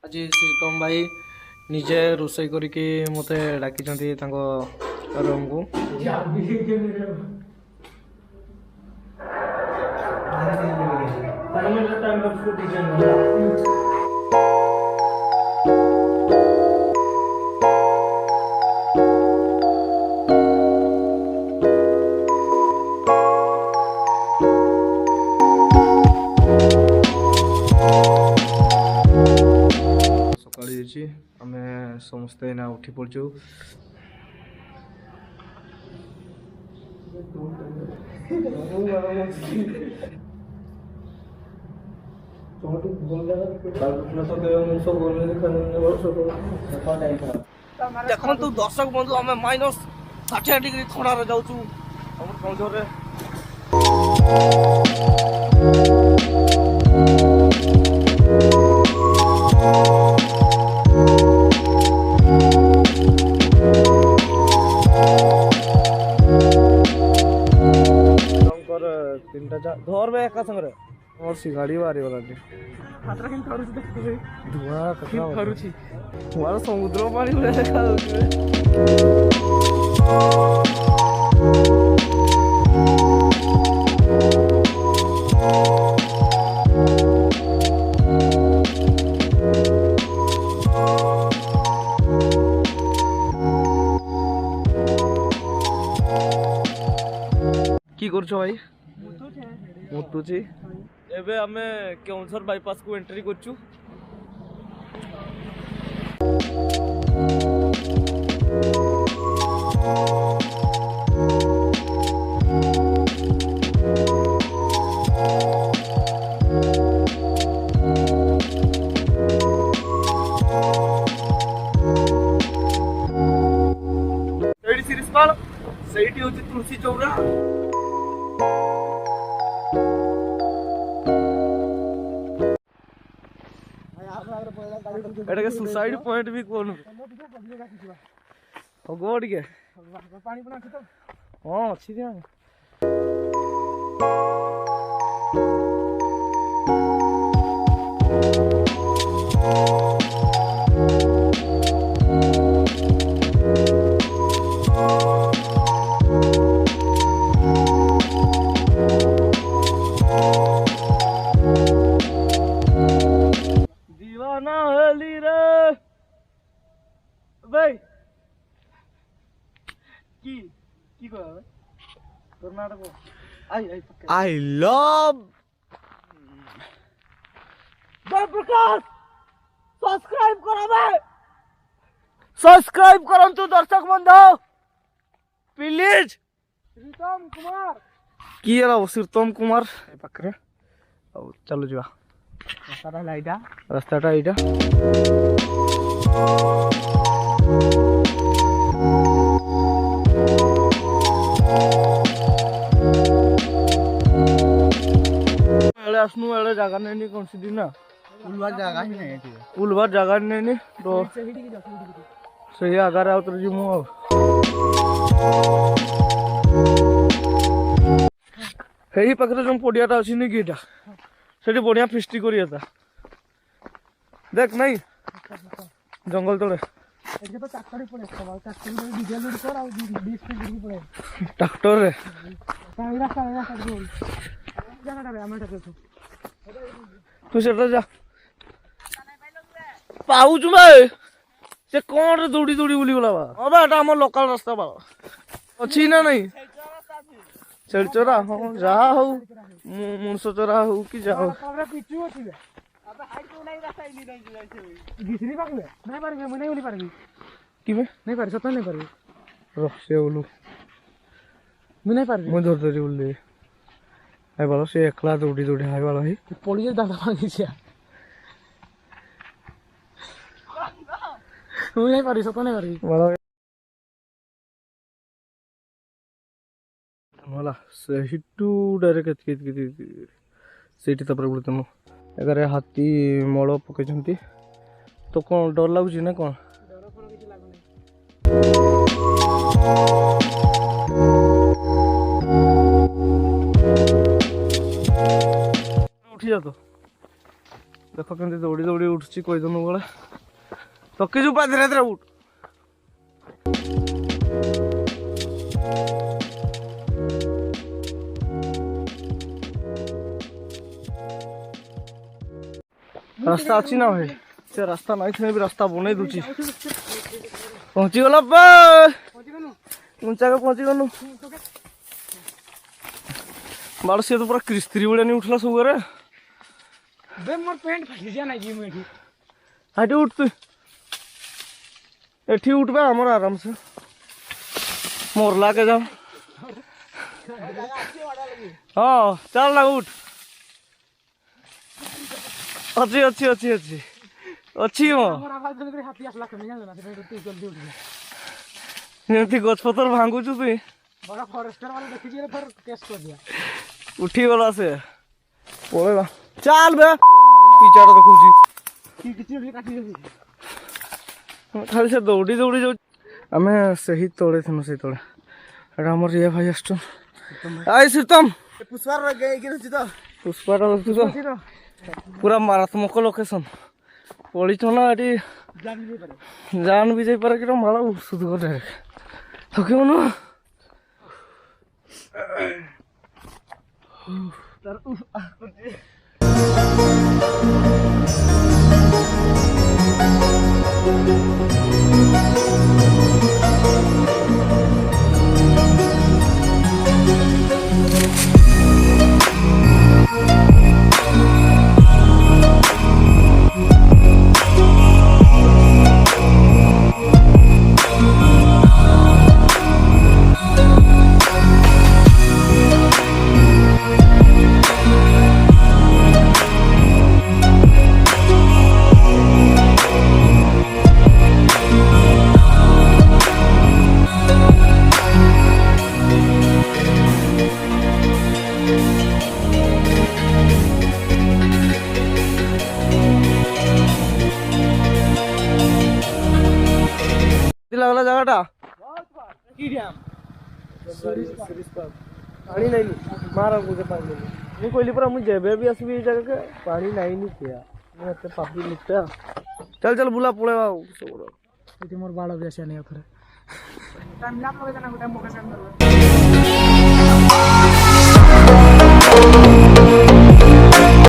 आज श्रीतम भाई निजे रोषे करके मत डाकी रूम को आमे समस्ते ना उठी पड़चु देखु दर्शक बंधु आम -60 डिग्री खड़ार जाऊँ केन्दुर धर बे एका संगे और सिगाड़ी बारी वाला धुआ समुद्र पानी देखा की कर भाई मुतुची एबे आमे केउंझर बाईपास को एंट्री करछु एडी सिरिसपाल सेठी होची तुलसी चौरा एटा के सुसाइड पॉइंट भी कोन गोड के पानी बना के तो हां अच्छी दिया भाई की Karnataka I love Prakash subscribe करंतु दर्शक बंधु प्लीज श्रीतम कुमार की श्रीतम कुमार पाखे चलो जा रास्ता एटा आसनु एड़े जगह नहीं कौन सी दिन ना उलवार जगह ही नहीं उलवार जगह नहीं तो सही आगार आउतर जी मु हेही पाखरे जो पड़ियाटा अच्छी नहीं कि से बढ़िया फिस्टी कर देख नहीं जंगल तले ट्रैक्टर तू से जा पाऊच भाई से कौन दौड़ी दौड़ी बुली गला हाँ बा एटा हमर लोकल रास्ता बा अच्छी ना नहीं छेड़चोरा हाँ जहाँ हो मुनसो चोरा हो कि जा हो से एकला दौड़ी दौड़ी हाय वाला ही पड़ी दादा मांगी नहीं पारी सत नहीं पारी वाला सेहिटू डायरेक्ट सेठी तपर बोले तुम एगारे हाथी मल पकई तो कौन डर लगुच ना कौन उठी जा तो देख के दौड़ी दौड़ी उठुची कहीदेनु बेले थकी जुपा धीरे धीरे उठ रास्ता अच्छी ना भाई से रास्ता नहीं थे भी रास्ता बने दूची पहुंची गला ऊंचा के पहुंची गलु बाल से तो पूरा क्रिस्त्री भलिया नहीं उठला सब रे बे मोर पेंट फाटी जा नहीं मैं एठी हाइट उठ तू एठी उठ बे हमर आराम से मोरला के जाओ हाँ चल ना उठ अच्छी अच्छी अच्छी अच्छी अच्छी मो हमर आवाज जन करे हाथी आसला कमी जान ना तू जल्दी उठ जेमती गछपतर भांगुचु तू बड़ा फॉरेस्टर वाला देखि जे फिर केस कर दिया उठी गला से पळेगा चल बे पिछाड़ देखुची की किछि भी काटी दे खाली से दौड़ी दौड़ी जाऊ आमे सही तोड़े थनु सही तोड़े एटा हमर ये भाई अस्टन आइ सितम पुष्पार गए कि तो पुष्पाटा तू तो पूरा मारात्मक लोकेशन पड़ी ना एटी जान भी जाई पारे कि माला सुध कर डायरेक्ट थके न लगला जगह पानी नहीं मारा मुझे पानी नहीं कहली पूरा मुझे जेबे भी आसबी ये जगह के पानी नहीं नहीं किया मैं तो पापी लिखता चल चल बुला पड़ेगा ये मोर बाल भी आसे नहीं थरे टाइम लाग लगे ना टाइम मोके सेंड कर